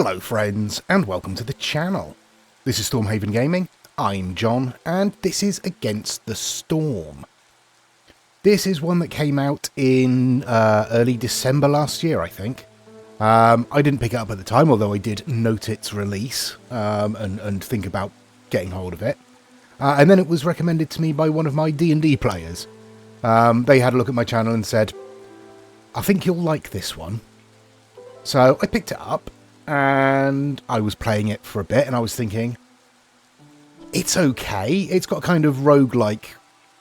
Hello friends, and welcome to the channel. This is Stormhaven Gaming, I'm John, and this is Against the Storm. This is one that came out in early December last year, I think. I didn't pick it up at the time, although I did note its release and think about getting hold of it. And then it was recommended to me by one of my D&D players. They had a look at my channel and said, I think you'll like this one. So I picked it up. And I was playing it for a bit, and I was thinking, it's okay. It's got kind of roguelike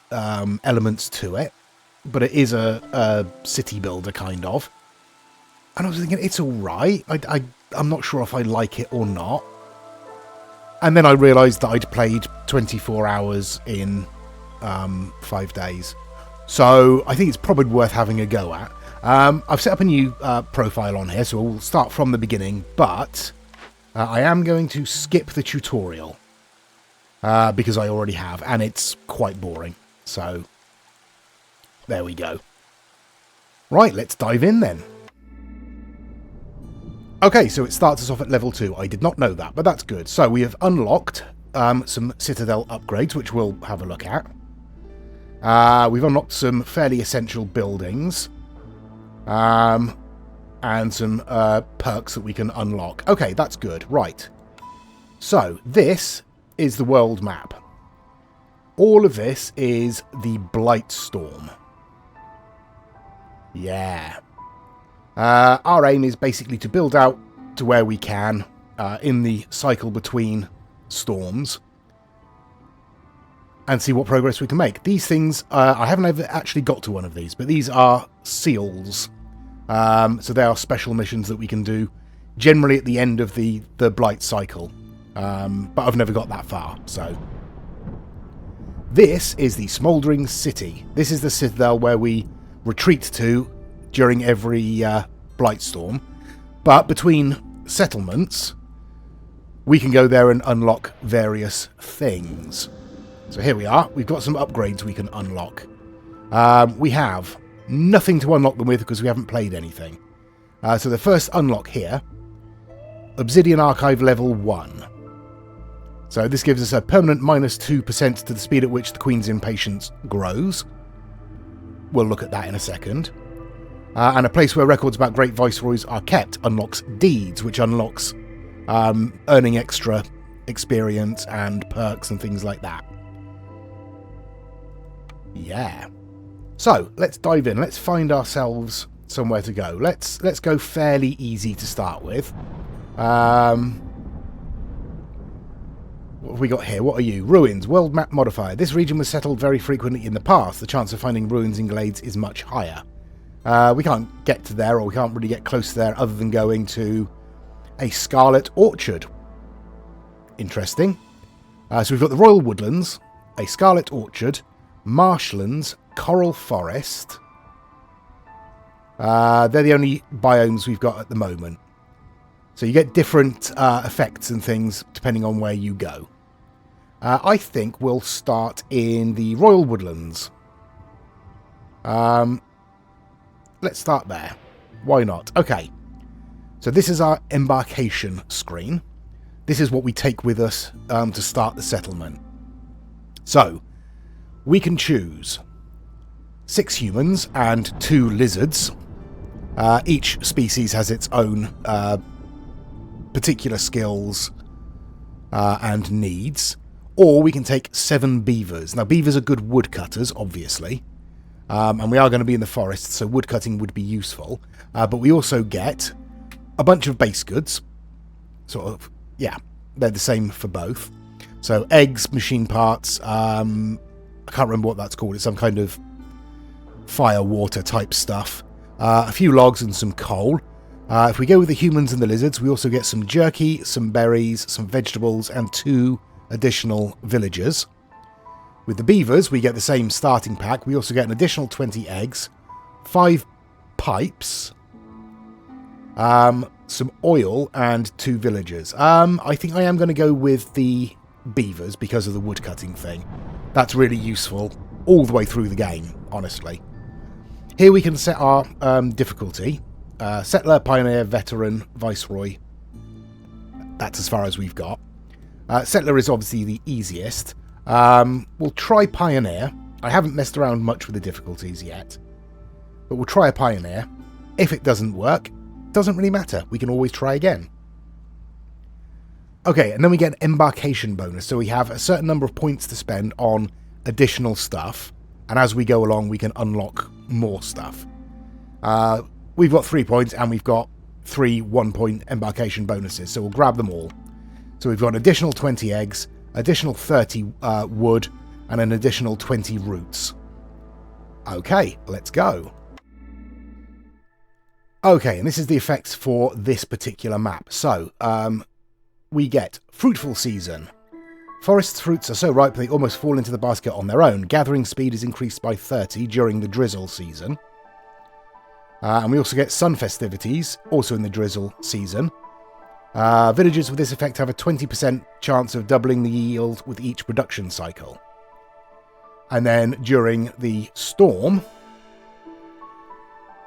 elements to it, but it is a city builder, kind of. And I was thinking, it's all right. I'm not sure if I like it or not. And then I realised that I'd played 24 hours in 5 days. So I think it's probably worth having a go at. I've set up a new profile on here, so we'll start from the beginning, but I am going to skip the tutorial because I already have, and it's quite boring. So there we go. Right, let's dive in then. Okay, so it starts us off at level 2. I did not know that, but that's good. So we have unlocked some Citadel upgrades, which we'll have a look at. We've unlocked some fairly essential buildings. And some perks that we can unlock. Okay, that's good. Right. So, this is the world map. All of this is the Blight Storm. Yeah. Our aim is basically to build out to where we can in the cycle between storms and see what progress we can make. These things, I haven't ever actually got to one of these, but these are seals. So they are special missions that we can do generally at the end of the Blight cycle. But I've never got that far, so. This is the Smouldering City. This is the Citadel where we retreat to during every Blight storm. But between settlements, we can go there and unlock various things. So here we are. We've got some upgrades we can unlock. We have nothing to unlock them with because we haven't played anything. So the first unlock here, Obsidian Archive level 1. So this gives us a permanent -2% to the speed at which the Queen's impatience grows. We'll look at that in a second. And a place where records about great Viceroys are kept unlocks deeds, which unlocks earning extra experience and perks and things like that. Yeah. So, let's dive in. Let's find ourselves somewhere to go. Let's go fairly easy to start with. What have we got here? What are you? Ruins. World map modifier. This region was settled very frequently in the past. The chance of finding ruins in glades is much higher. We can't get to there, or we can't really get close to there other than going to a Scarlet Orchard. Interesting. So we've got the Royal Woodlands, a Scarlet Orchard, Marshlands, Coral Forest. They're the only biomes we've got at the moment. So you get different effects and things depending on where you go. I think we'll start in the Royal Woodlands. Let's start there. Why not? Okay. So this is our embarkation screen. This is what we take with us to start the settlement. So, we can choose 6 humans and 2 lizards. Each species has its own particular skills and needs. Or we can take 7 beavers. Now, beavers are good woodcutters, obviously. And we are going to be in the forest, so woodcutting would be useful. But we also get a bunch of base goods. Sort of, yeah, they're the same for both. So, eggs, machine parts, I can't remember what that's called. It's some kind of fire, water type stuff. A few logs and some coal. If we go with the humans and the lizards, we also get some jerky, some berries, some vegetables, and 2 additional villagers. With the beavers, we get the same starting pack. We also get an additional 20 eggs, 5 pipes, some oil, and 2 villagers. I think I am going to go with the beavers because of the woodcutting thing. That's really useful all the way through the game, honestly. Here we can set our difficulty. Settler, Pioneer, Veteran, Viceroy. that's as far as we've got. Settler is obviously the easiest. We'll try Pioneer. I haven't messed around much with the difficulties yet, but we'll try a Pioneer. If it doesn't work, doesn't really matter. We can always try again. Okay, and then we get an embarkation bonus. So we have a certain number of points to spend on additional stuff, and as we go along, we can unlock more stuff. We've got 3 points, and we've got 3 1-point embarkation bonuses, so we'll grab them all. So we've got an additional 20 eggs, additional 30 wood, and an additional 20 roots. Okay, let's go. Okay, and this is the effects for this particular map. So, we get Fruitful Season. Forest's fruits are so ripe they almost fall into the basket on their own. Gathering speed is increased by 30 during the drizzle season. And we also get Sun Festivities, also in the drizzle season. Villagers with this effect have a 20% chance of doubling the yield with each production cycle. And then during the storm,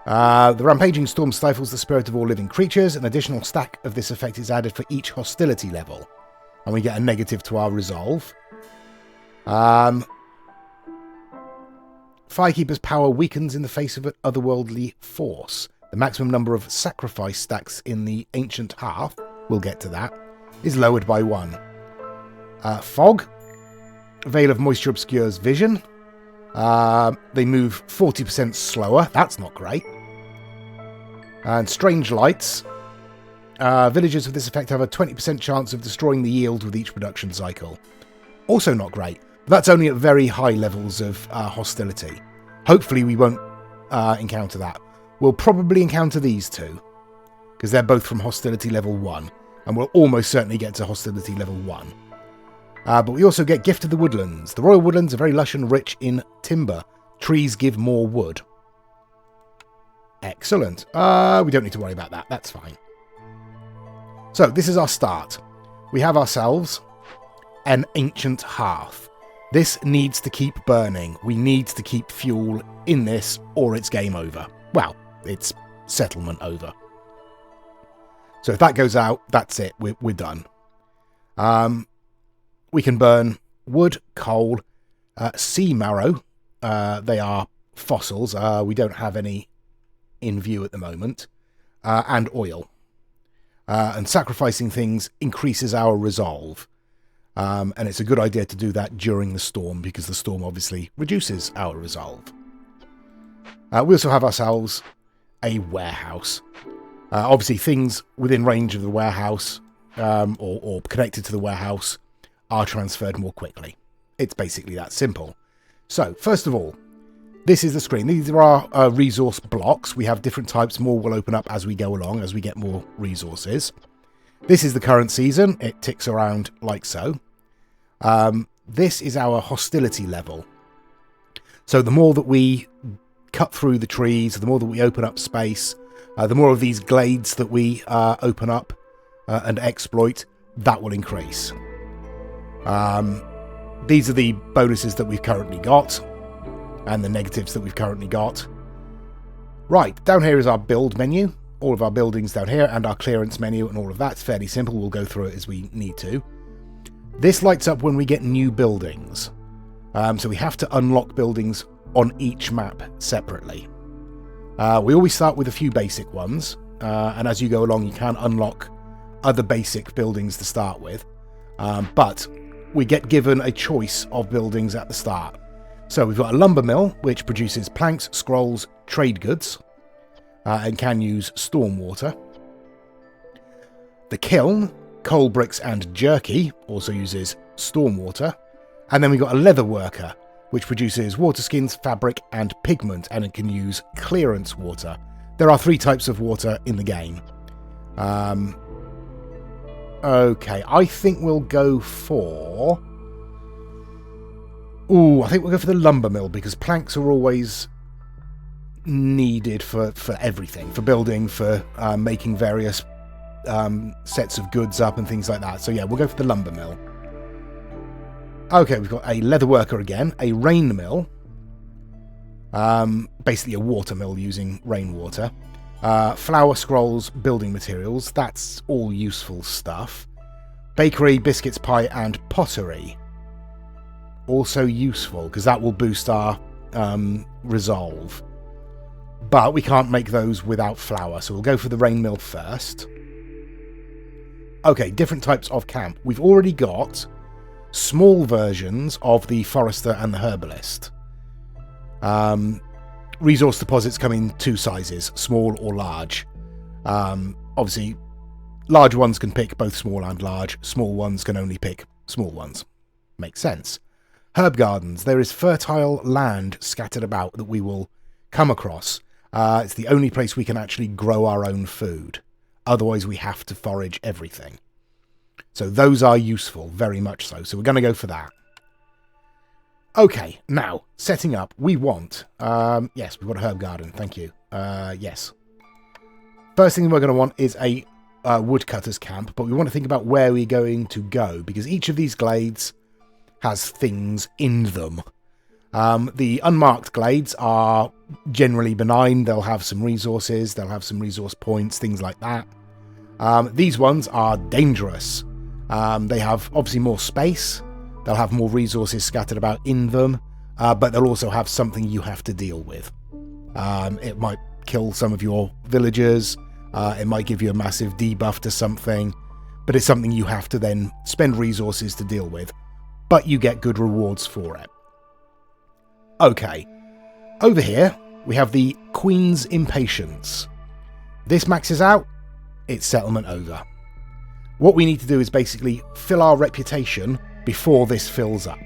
the rampaging storm stifles the spirit of all living creatures. An additional stack of this effect is added for each hostility level. And we get a negative to our resolve. Firekeeper's power weakens in the face of an otherworldly force. The maximum number of sacrifice stacks in the ancient hearth, we'll get to that, is lowered by 1. Fog. Veil of moisture obscures vision. They move 40% slower. That's not great. And strange lights. Villagers with this effect have a 20% chance of destroying the yield with each production cycle. Also not great. That's only at very high levels of hostility. Hopefully we won't encounter that. We'll probably encounter these two, because they're both from hostility level 1, and we'll almost certainly get to hostility level 1. But we also get Gift of the Woodlands. The Royal Woodlands are very lush and rich in timber. Trees give more wood. Excellent. We don't need to worry about that. That's fine. So, this is our start. We have ourselves an ancient hearth. This needs to keep burning. We need to keep fuel in this, or it's game over. Well, it's settlement over. So if that goes out, that's it. We're done. We can burn wood, coal, sea marrow. They are fossils. We don't have any in view at the moment. And oil. And sacrificing things increases our resolve. And it's a good idea to do that during the storm, because the storm obviously reduces our resolve. We also have ourselves a warehouse. Obviously, things within range of the warehouse or connected to the warehouse are transferred more quickly. It's basically that simple. So, first of all, this is the screen. These are our resource blocks. We have different types. More will open up as we go along, as we get more resources. This is the current season. It ticks around like so. This is our hostility level. So the more that we cut through the trees, the more that we open up space, the more of these glades that we open up and exploit, that will increase. These are the bonuses that we've currently got, and the negatives that we've currently got. Right, down here is our build menu. All of our buildings down here, and our clearance menu, and all of that's fairly simple. We'll go through it as we need to. This lights up when we get new buildings. So we have to unlock buildings on each map separately. We always start with a few basic ones, and as you go along you can unlock other basic buildings to start with. But we get given a choice of buildings at the start. So we've got a lumber mill, which produces planks, scrolls, trade goods, and can use storm water. The kiln, coal bricks and jerky, also uses storm water. And then we've got a leather worker, which produces water skins, fabric and pigment, and it can use clearance water. There are 3 types of water in the game. Okay, I think we'll go for... I think we'll go for the lumber mill, because planks are always needed for everything. For building, for making various sets of goods up and things like that. So yeah, we'll go for the lumber mill. Okay, we've got a leather worker again, a rain mill. Basically a water mill using rainwater. Flour, scrolls, building materials. That's all useful stuff. Bakery, biscuits, pie, and pottery. Also useful, because that will boost our resolve. But we can't make those without flour, so we'll go for the rain mill first. Okay, different types of camp. We've already got small versions of the forester and the herbalist. Resource deposits come in two sizes, small or large. Obviously, large ones can pick both small and large. Small ones can only pick small ones. Makes sense. Herb gardens. There is fertile land scattered about that we will come across. It's the only place we can actually grow our own food. Otherwise, we have to forage everything. So those are useful, very much so. So we're going to go for that. Okay, now, setting up. We want... yes, we've got a herb garden. Thank you. Yes. First thing we're going to want is a woodcutter's camp. But we want to think about where we're going to go. Because each of these glades has things in them. The unmarked glades are generally benign. They'll have some resources. They'll have some resource points, things like that. These ones are dangerous. They have obviously more space. They'll have more resources scattered about in them. But they'll also have something you have to deal with. It might kill some of your villagers. It might give you a massive debuff to something. But it's something you have to then spend resources to deal with. But you get good rewards for it. Okay. Over here, we have the Queen's Impatience. This maxes out. It's settlement over. What we need to do is basically fill our reputation before this fills up.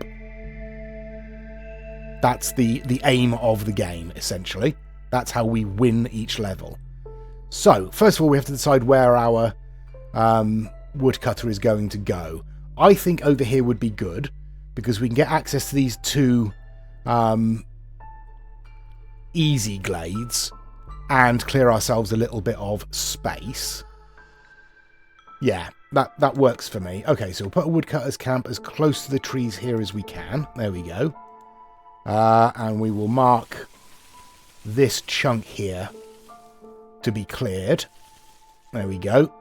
That's the aim of the game, essentially. That's how we win each level. So, first of all, we have to decide where our woodcutter is going to go. I think over here would be good, because we can get access to these two easy glades and clear ourselves a little bit of space. Yeah, that works for me. Okay, so we'll put a woodcutter's camp as close to the trees here as we can. There we go. And we will mark this chunk here to be cleared. There we go.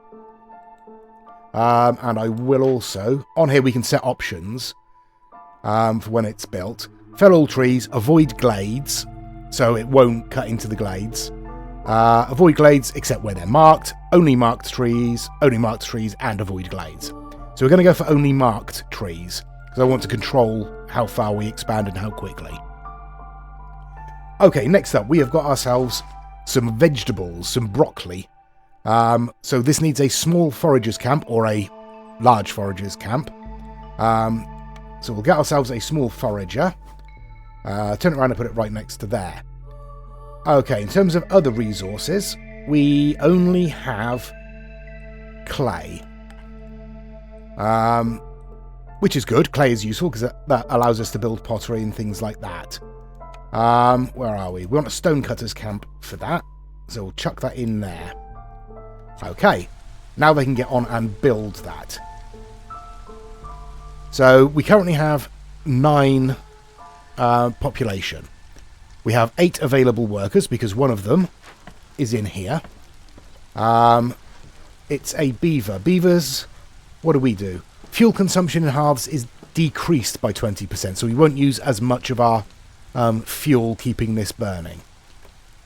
And I will also... On here we can set options for when it's built. Fell all trees, avoid glades, so it won't cut into the glades. Avoid glades except where they're marked. Only marked trees, and avoid glades. So we're going to go for only marked trees, because I want to control how far we expand and how quickly. Okay, next up, we have got ourselves some vegetables, some broccoli. So this needs a small forager's camp, or a large forager's camp. So we'll get ourselves a small forager. Turn it around and put it right next to there. Okay, in terms of other resources, we only have clay. Which is good. Clay is useful because that allows us to build pottery and things like that. Where are we? We want a stonecutter's camp for that. So we'll chuck that in there. Okay. Now they can get on and build that. So we currently have 9 population. We have 8 available workers because one of them is in here. It's a beaver. Beavers, what do? Fuel consumption in hearths is decreased by 20%, so we won't use as much of our fuel keeping this burning,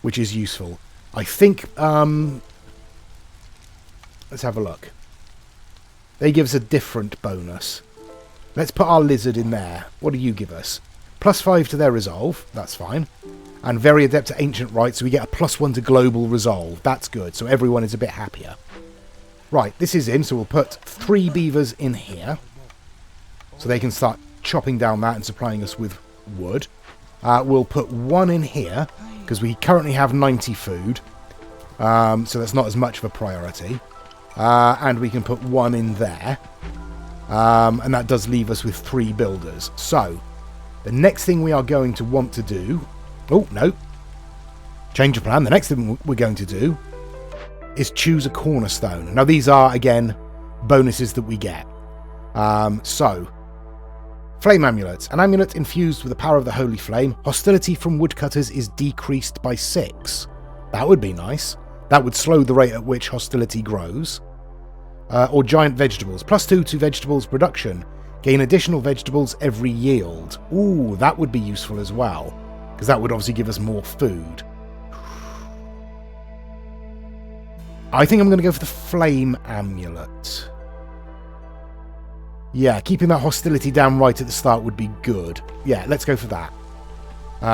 which is useful. I think, let's have a look. They give us a different bonus. Let's put our lizard in there. What do you give us? +5 to their resolve, that's fine. And very adept at ancient rites, so we get a +1 to global resolve. That's good, so everyone is a bit happier. Right, this is in, so we'll put 3 beavers in here. So they can start chopping down that and supplying us with wood. We'll put 1 in here, because we currently have 90 food. So that's not as much of a priority. And we can put 1 in there. And that does leave us with 3 builders. So, the next thing we are going to want to do... Oh, no. Change of plan. The next thing we're going to do is choose a cornerstone. Now, these are, again, bonuses that we get. So, flame amulets. An amulet infused with the power of the holy flame. Hostility from woodcutters is decreased by 6. That would be nice. That would slow the rate at which hostility grows. or giant vegetables. +2 to vegetables production. Gain additional vegetables every yield. Ooh, that would be useful as well, because that would obviously give us more food. I think I'm going to go for the flame amulet. Yeah, keeping that hostility down right at the start would be good. Yeah, let's go for that.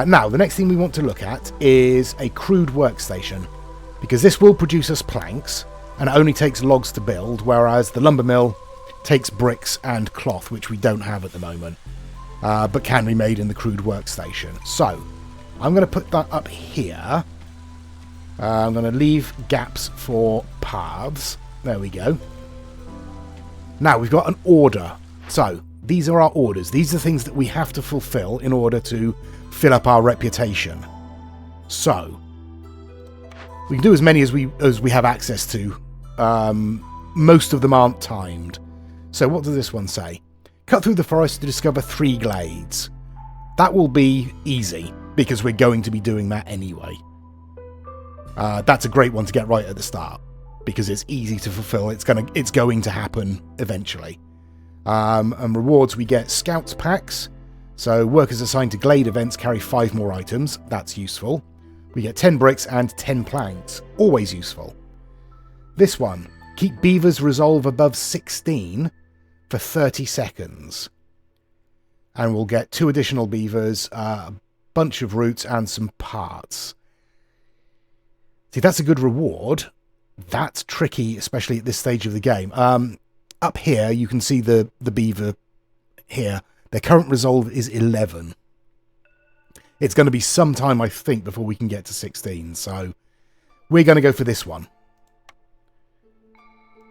Now, the next thing we want to look at is a crude workstation, because this will produce us planks, and it only takes logs to build, whereas the lumber mill takes bricks and cloth, which we don't have at the moment, but can be made in the crude workstation. So, I'm going to put that up here. I'm going to leave gaps for paths. There we go. Now, we've got an order. So, these are our orders. These are things that we have to fulfill in order to fill up our reputation. So, we can do as many as we have access to. Most of them aren't timed. So what does this one say? Cut through the forest to discover 3 glades. That will be easy, because we're going to be doing that anyway. That's a great one to get right at the start, because it's easy to fulfill. It's going to happen eventually. And rewards, we get scouts packs. So workers assigned to glade events carry 5 more items. That's useful. We get 10 bricks and 10 planks. Always useful. This one, keep beavers resolve above 16 for 30 seconds. And we'll get 2 additional beavers, a bunch of roots, and some parts. See, that's a good reward. That's tricky, especially at this stage of the game. Up here, you can see the beaver here. Their current resolve is 11. It's going to be some time, I think, before we can get to 16. So we're going to go for this one.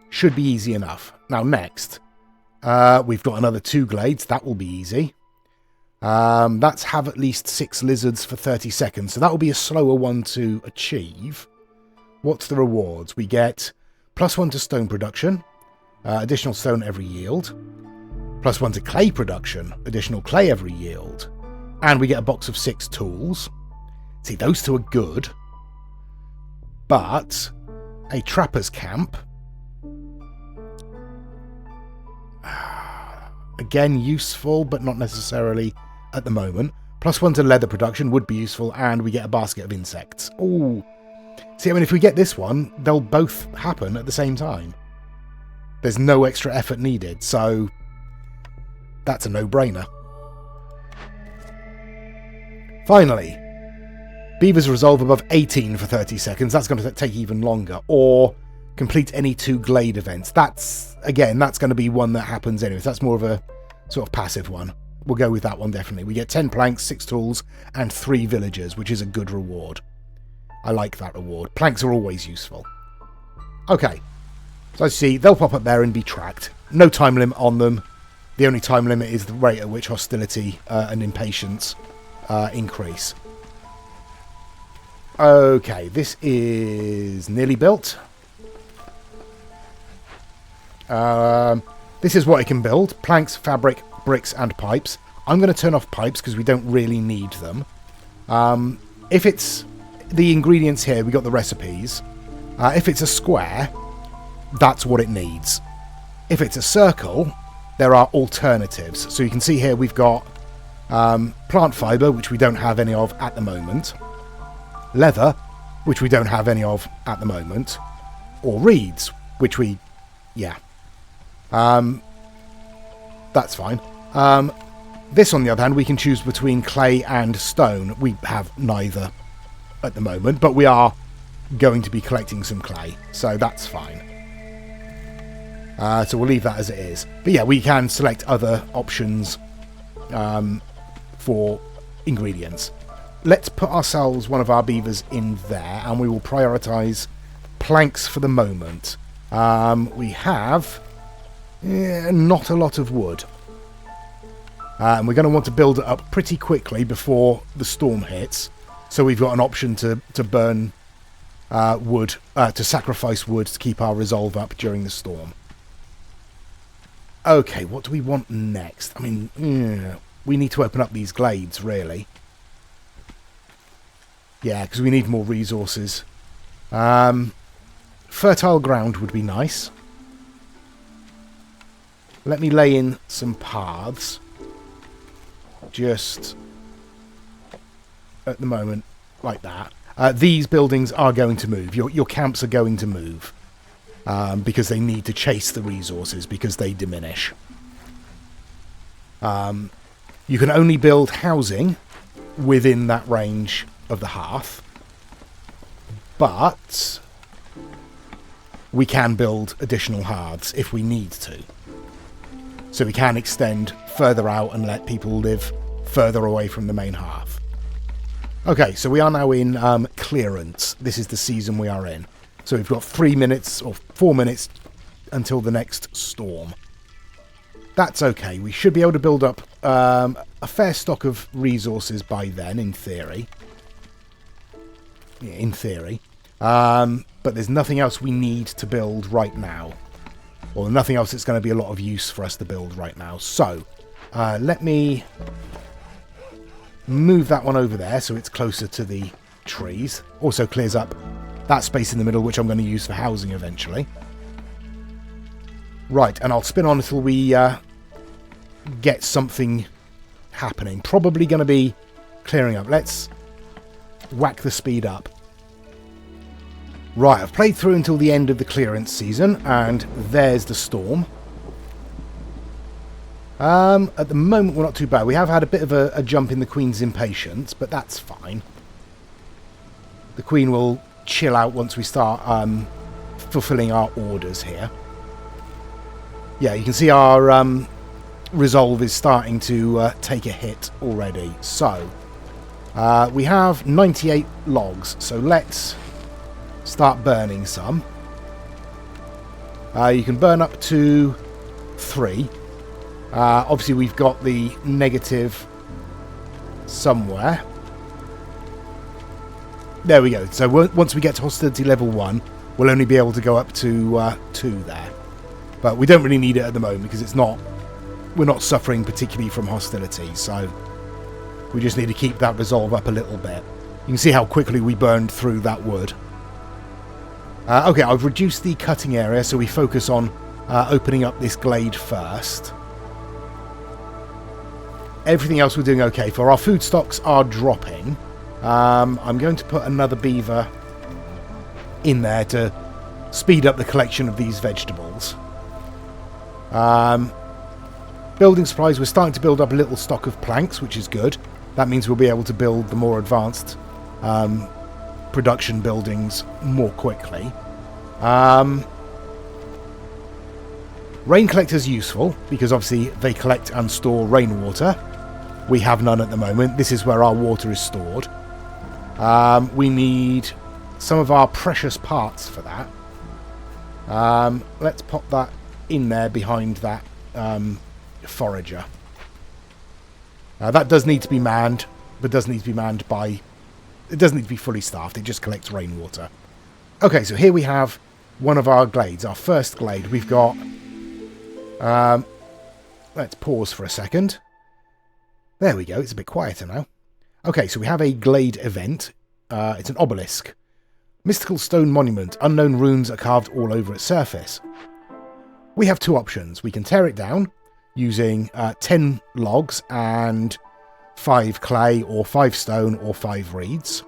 Should be easy enough. Now, next, we've got another 2 glades. That will be easy. That's have at least 6 lizards for 30 seconds. So that will be a slower one to achieve. What's the rewards? We get +1 to stone production. Additional stone every yield. +1 to clay production. Additional clay every yield. And we get a box of 6 tools. See, those 2 are good. But a trapper's camp. Again, useful, but not necessarily at the moment. +1 to leather production would be useful, and we get a basket of insects. Ooh. See, I mean, if we get this one, they'll both happen at the same time. There's no extra effort needed, so that's a no-brainer. Finally, beavers resolve above 18 for 30 seconds. That's going to take even longer. Or complete any 2 glade events. That's going to be one that happens anyway. That's more of a sort of passive one. We'll go with that one, definitely. We get 10 planks, 6 tools, and 3 villagers, which is a good reward. I like that reward. Planks are always useful. Okay. So as you see, they'll pop up there and be tracked. No time limit on them. The only time limit is the rate at which hostility and impatience increase. Okay, this is nearly built. This is what it can build. Planks, fabric, bricks, and pipes. I'm going to turn off pipes because we don't really need them. If it's the ingredients here, we got the recipes. If it's a square, that's what it needs. If it's a circle, there are alternatives. So you can see here we've got plant fibre, which we don't have any of at the moment. Leather, which we don't have any of at the moment. Or reeds, which we... yeah. That's fine. This, on the other hand, we can choose between clay and stone. We have neither at the moment, but we are going to be collecting some clay, so that's fine. So we'll leave that as it is. But yeah, we can select other options for ingredients. Let's put ourselves one of our beavers in there, and we will prioritise planks for the moment. We have not a lot of wood. And we're going to want to build it up pretty quickly before the storm hits. So we've got an option to burn wood, to sacrifice wood to keep our resolve up during the storm. Okay, what do we want next? I mean, we need to open up these glades, really. Yeah, because we need more resources. Fertile ground would be nice. let me lay in some paths. Just at the moment, like that. These buildings are going to move. Your camps are going to move. Because they need to chase the resources, because they diminish. You can only build housing within that range of the hearth. But we can build additional hearths if we need to. So we can extend further out and let people live further away from the main hearth. Okay, so we are now in clearance. This is the season we are in. So we've got 3 minutes or 4 minutes until the next storm. That's okay. We should be able to build up a fair stock of resources by then, in theory. Yeah, in theory. But there's nothing else we need to build right now. Or nothing else that's going to be a lot of use for us to build right now. So, let me move that one over there so it's closer to the trees. Also clears up that space in the middle, which I'm going to use for housing eventually. Right, and I'll spin on until we get something happening. Probably going to be clearing up. Let's whack the speed up. Right, I've played through until the end of the clearance season, and there's the storm. At the moment, we're not too bad. We have had a bit of a jump in the Queen's impatience, but that's fine. The Queen will chill out once we start fulfilling our orders here. Yeah, you can see our resolve is starting to take a hit already. So, we have 98 logs, so let's start burning some. You can burn up to 3. Obviously, we've got the negative somewhere. There we go. So once we get to hostility level 1, we'll only be able to go up to 2 there. But we don't really need it at the moment because it's not. We're not suffering particularly from hostility, so we just need to keep that resolve up a little bit. You can see how quickly we burned through that wood. Okay, I've reduced the cutting area, so we focus on opening up this glade first. Everything else we're doing okay for. Our food stocks are dropping. I'm going to put another beaver in there to speed up the collection of these vegetables. Building supplies, we're starting to build up a little stock of planks, which is good. That means we'll be able to build the more advanced production buildings more quickly. Rain collectors useful because obviously they collect and store rainwater. We have none at the moment. This is where our water is stored. We need some of our precious parts for that. Let's pop that in there behind that forager. That does need to be manned, but doesn't need to be manned by... It doesn't need to be fully staffed, it just collects rainwater. Okay, so here we have one of our glades, our first glade. We've got... let's pause for a second. There we go, it's a bit quieter now. Okay, so we have a glade event. It's an obelisk. Mystical stone monument. Unknown runes are carved all over its surface. We have 2 options. We can tear it down using 10 logs and 5 clay or 5 stone or 5 reeds.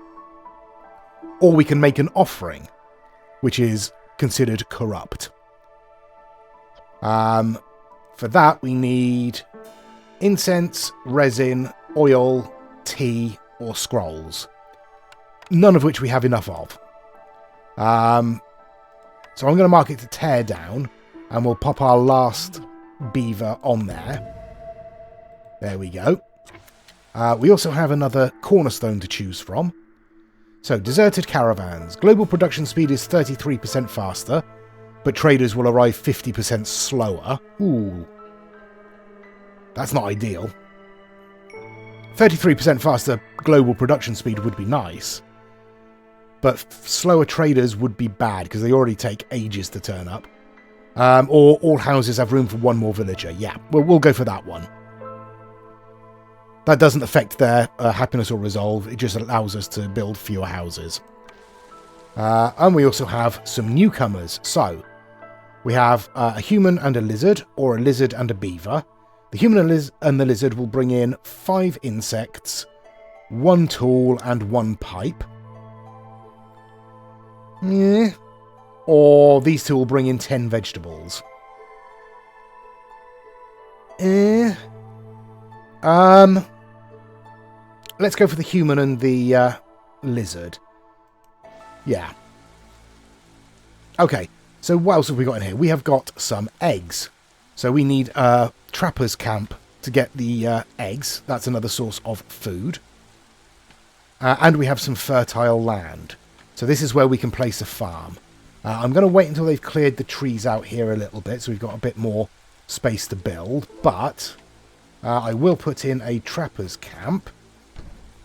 Or we can make an offering, which is considered corrupt. For that, we need incense, resin, oil, tea, or scrolls. None of which we have enough of. So I'm going to mark it to tear down, and we'll pop our last beaver on there. There we go. We also have another cornerstone to choose from. So, deserted caravans. Global production speed is 33% faster, but traders will arrive 50% slower. Ooh. That's not ideal. 33% faster global production speed would be nice. But slower traders would be bad, because they already take ages to turn up. Or all houses have room for 1 more villager. Yeah, we'll go for that one. That doesn't affect their happiness or resolve. It just allows us to build fewer houses. And we also have some newcomers. So, We have a human and a lizard, or a lizard and a beaver. The human and the lizard will bring in 5 insects, 1 tool and 1 pipe. Yeah. Or these two will bring in 10 vegetables. Let's go for the human and the lizard. Yeah. Okay, so what else have we got in here? We have got some eggs. So we need a trapper's camp to get the eggs. That's another source of food. And we have some fertile land. So this is where we can place a farm. I'm going to wait until they've cleared the trees out here a little bit, so we've got a bit more space to build. But I will put in a trapper's camp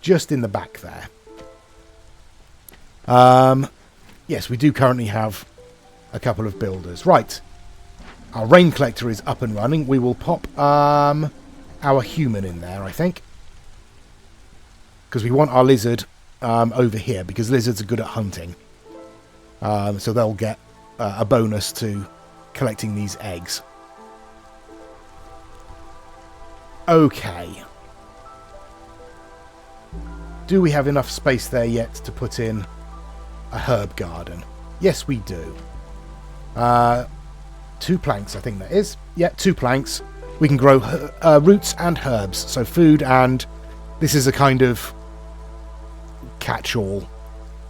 just in the back there. Yes, we do currently have a couple of builders. Right. Our rain collector is up and running. We will pop our human in there, I think. Because we want our lizard over here, because lizards are good at hunting. So they'll get a bonus to collecting these eggs. Okay. Do we have enough space there yet to put in a herb garden? Yes, we do. 2 planks, I think that is. Yeah, 2 planks. We can grow roots and herbs. So food, and this is a kind of catch-all.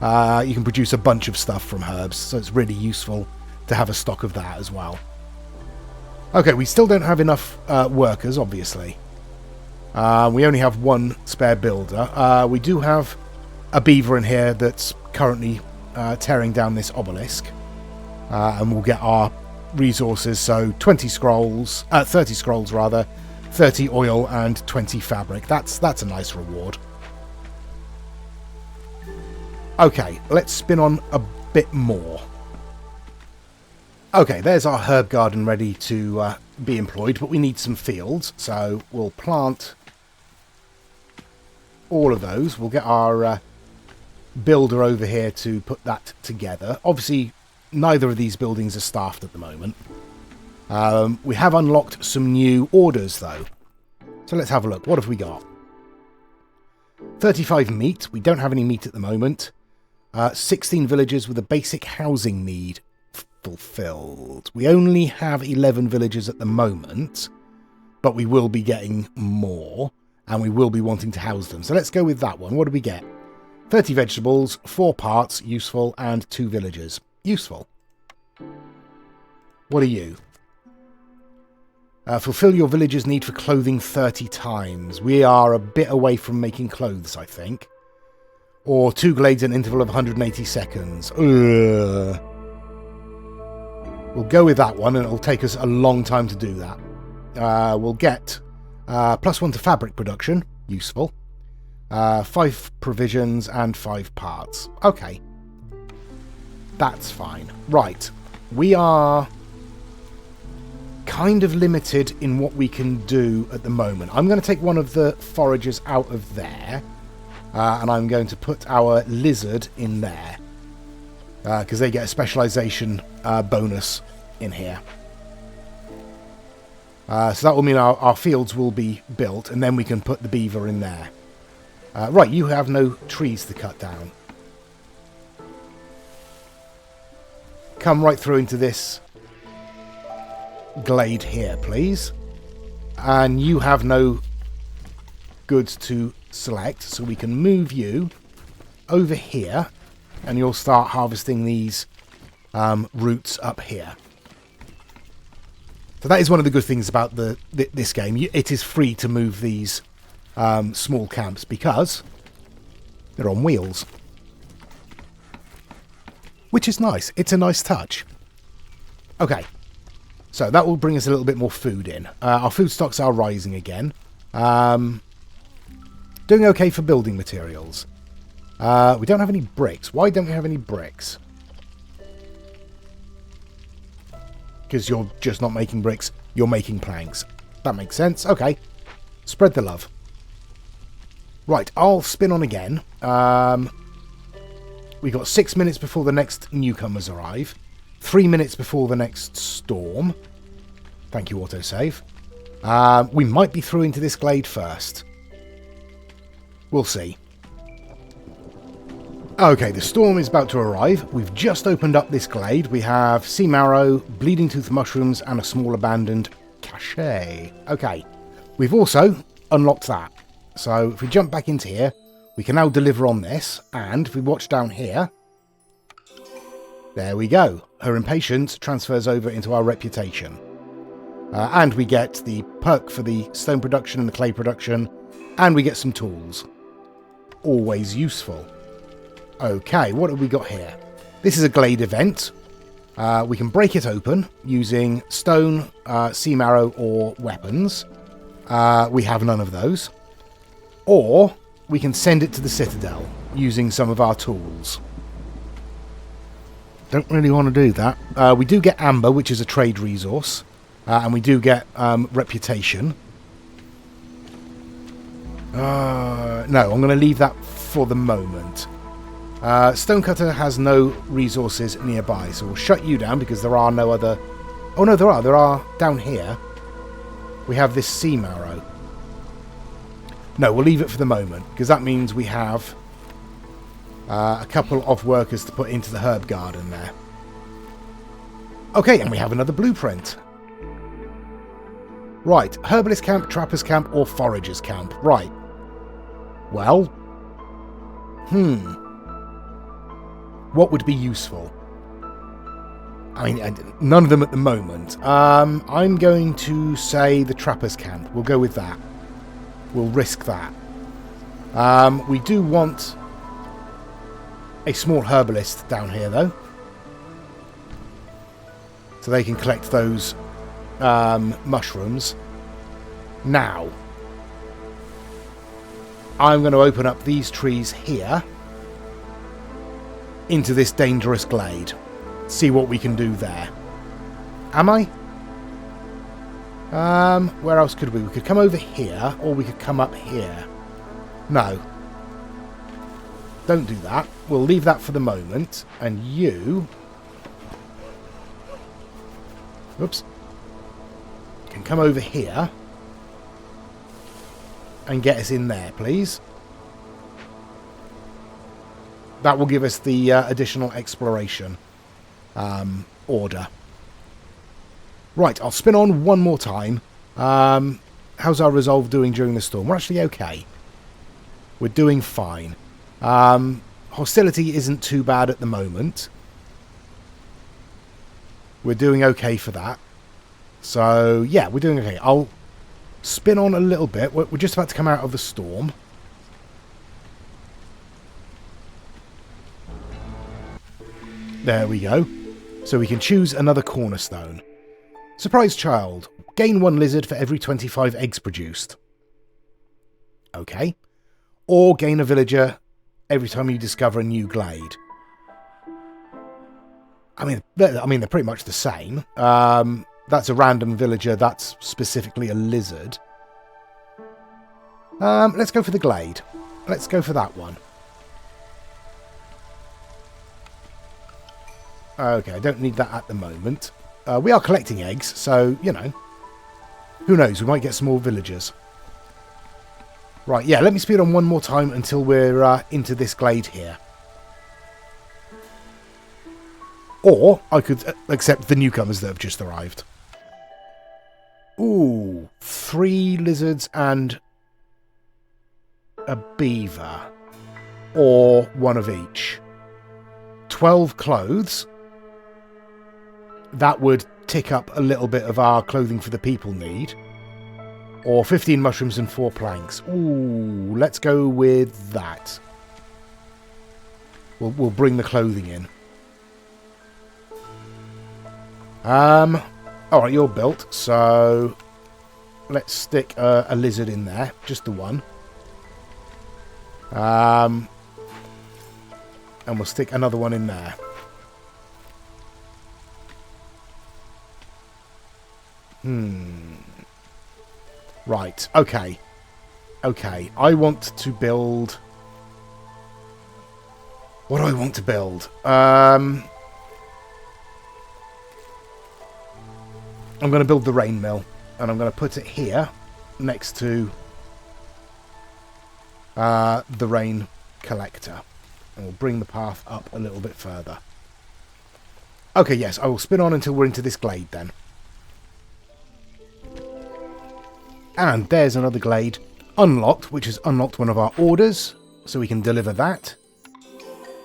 You can produce a bunch of stuff from herbs, so it's really useful to have a stock of that as well. Okay, we still don't have enough workers, obviously. We only have 1 spare builder. We do have a beaver in here that's currently tearing down this obelisk. And we'll get our resources, so 30 scrolls rather, 30 oil and 20 fabric. That's a nice reward. Okay, let's spin on a bit more. Okay, there's our herb garden ready to be employed, but we need some fields, so we'll plant all of those. We'll get our builder over here to put that together. Obviously, neither of these buildings are staffed at the moment. We have unlocked some new orders, though. So let's have a look. What have we got? 35 meat. We don't have any meat at the moment. 16 villagers with a basic housing need fulfilled. We only have 11 villagers at the moment, but we will be getting more, and we will be wanting to house them. So let's go with that one. What do we get? 30 vegetables, 4 parts, useful, and 2 villagers. Useful. What are you? Fulfill your villager's need for clothing 30 times. We are a bit away from making clothes, I think. Or 2 glades at an interval of 180 seconds. Ugh. We'll go with that one, and it'll take us a long time to do that. We'll get +1 to fabric production. Useful. 5 provisions and 5 parts. Okay. That's fine. Right. We are kind of limited in what we can do at the moment. I'm going to take one of the foragers out of there. And I'm going to put our lizard in there. Because they get a specialization bonus in here. So that will mean our fields will be built, and then we can put the beaver in there. Right, you have no trees to cut down. Come right through into this glade here, please. And you have no goods to select, so we can move you over here, and you'll start harvesting these roots up here. So that is one of the good things about this game. It is free to move these small camps because they're on wheels, which is nice. It's a nice touch. Okay, so that will bring us a little bit more food in. Our food stocks are rising again. Doing okay for building materials. We don't have any bricks. Why don't we have any bricks? Because you're just not making bricks. You're making planks. That makes sense. Okay. Spread the love. Right, I'll spin on again. We've got 6 minutes before the next newcomers arrive. 3 minutes before the next storm. Thank you, autosave. We might be through into this glade first. We'll see. Okay, the storm is about to arrive. We've just opened up this glade. We have sea marrow, bleeding tooth mushrooms, and a small abandoned cache. Okay, we've also unlocked that. So if we jump back into here, we can now deliver on this. And if we watch down here, there we go. Her impatience transfers over into our reputation. And we get the perk for the stone production and the clay production. And we get some tools. Always useful. Okay, what have we got here? This is a glade event. We can break it open using stone, sea marrow, or weapons. We have none of those. Or we can send it to the Citadel using some of our tools. Don't really want to do that. We do get amber, which is a trade resource. And we do get reputation. No, I'm going to leave that for the moment. Stonecutter has no resources nearby, so we'll shut you down because there are no other... Oh no, there are. There are down here. We have this sea marrow. No, we'll leave it for the moment because that means we have a couple of workers to put into the herb garden there. Okay, and we have another blueprint. Right, herbalist camp, trappers camp, or foragers camp. Right. Well, what would be useful? I mean, none of them at the moment. I'm going to say the trappers camp. We'll go with that. We'll risk that. We do want a small herbalist down here, though. So they can collect those mushrooms. Now, I'm going to open up these trees here into this dangerous glade. See what we can do there. Am I? Where else could we? We could come over here, or we could come up here. No. Don't do that. We'll leave that for the moment. And you... Oops. Can come over here and get us in there, please. That will give us the additional exploration order. Right, I'll spin on one more time. How's our resolve doing during the storm? We're actually okay. We're doing fine. Hostility isn't too bad at the moment. We're doing okay for that. So, yeah, we're doing okay. I'll spin on a little bit. We're just about to come out of the storm. There we go. So we can choose another cornerstone. Surprise child. Gain 1 lizard for every 25 eggs produced. Okay. Or gain a villager every time you discover a new glade. I mean, they're pretty much the same. That's a random villager. That's specifically a lizard. Let's go for the glade. Let's go for that one. Okay, I don't need that at the moment. We are collecting eggs, so, you know. Who knows, we might get some more villagers. Right, yeah, let me speed on one more time until we're into this glade here. Or I could accept the newcomers that have just arrived. Ooh, 3 lizards and a beaver. Or 1 of each. 12 clothes. That would tick up a little bit of our clothing for the people need. Or 15 mushrooms and 4 planks. Ooh, let's go with that. We'll bring the clothing in. Alright, you're built, so let's stick a lizard in there. Just the one. And we'll stick another one in there. Right, okay. Okay, I want to build... What do I want to build? I'm going to build the rain mill, and I'm going to put it here next to the rain collector, and we'll bring the path up a little bit further. Okay, yes, I will spin on until we're into this glade then. And there's another glade unlocked, which has unlocked one of our orders, so we can deliver that,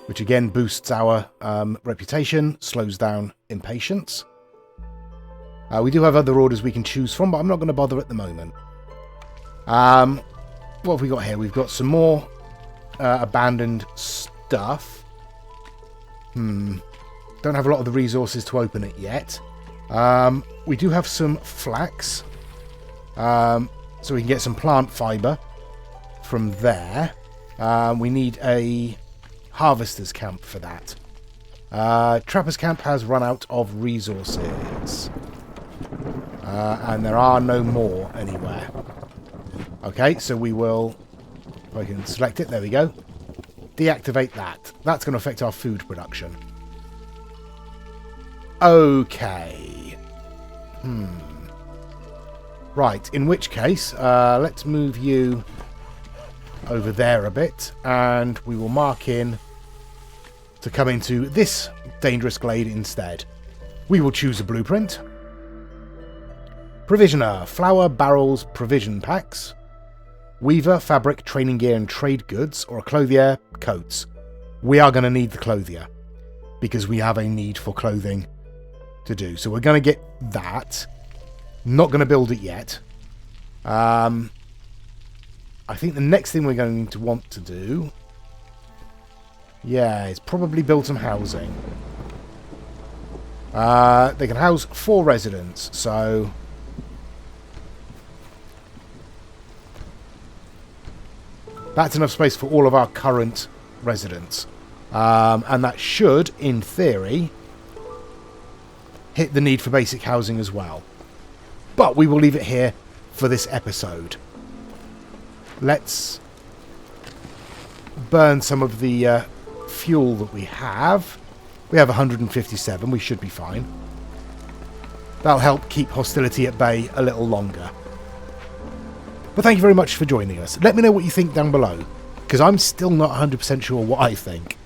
which again boosts our reputation, slows down impatience. We do have other orders we can choose from, but I'm not going to bother at the moment. What have we got here? We've got some more abandoned stuff. Don't have a lot of the resources to open it yet. We do have some flax, so we can get some plant fibre from there. We need a harvester's camp for that. Trapper's camp has run out of resources. And there are no more anywhere. Okay, so we will, if I can select it, there we go. Deactivate that. That's going to affect our food production. Okay. Right, in which case, let's move you over there a bit, and we will mark in to come into this dangerous glade instead. We will choose a blueprint. Provisioner, flour, barrels, provision packs. Weaver, fabric, training gear and trade goods, or a clothier, coats. We are going to need the clothier, because we have a need for clothing to do. So we're going to get that. Not going to build it yet. I think the next thing we're going to want to do, yeah, is probably build some housing. They can house 4 residents, so that's enough space for all of our current residents. And that should, in theory, hit the need for basic housing as well. But we will leave it here for this episode. Let's burn some of the fuel that we have. We have 157. We should be fine. That'll help keep hostility at bay a little longer. But thank you very much for joining us. Let me know what you think down below, because I'm still not 100% sure what I think.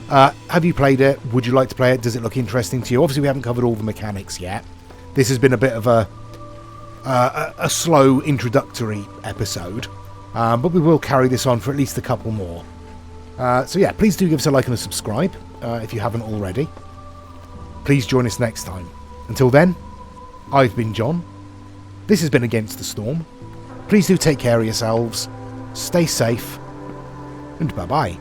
Have you played it? Would you like to play it? Does it look interesting to you? Obviously, we haven't covered all the mechanics yet. This has been a bit of a slow introductory episode, but we will carry this on for at least a couple more. So yeah, please do give us a like and a subscribe if you haven't already. Please join us next time. Until then, I've been John. This has been Against the Storm. Please do take care of yourselves, stay safe, and bye-bye.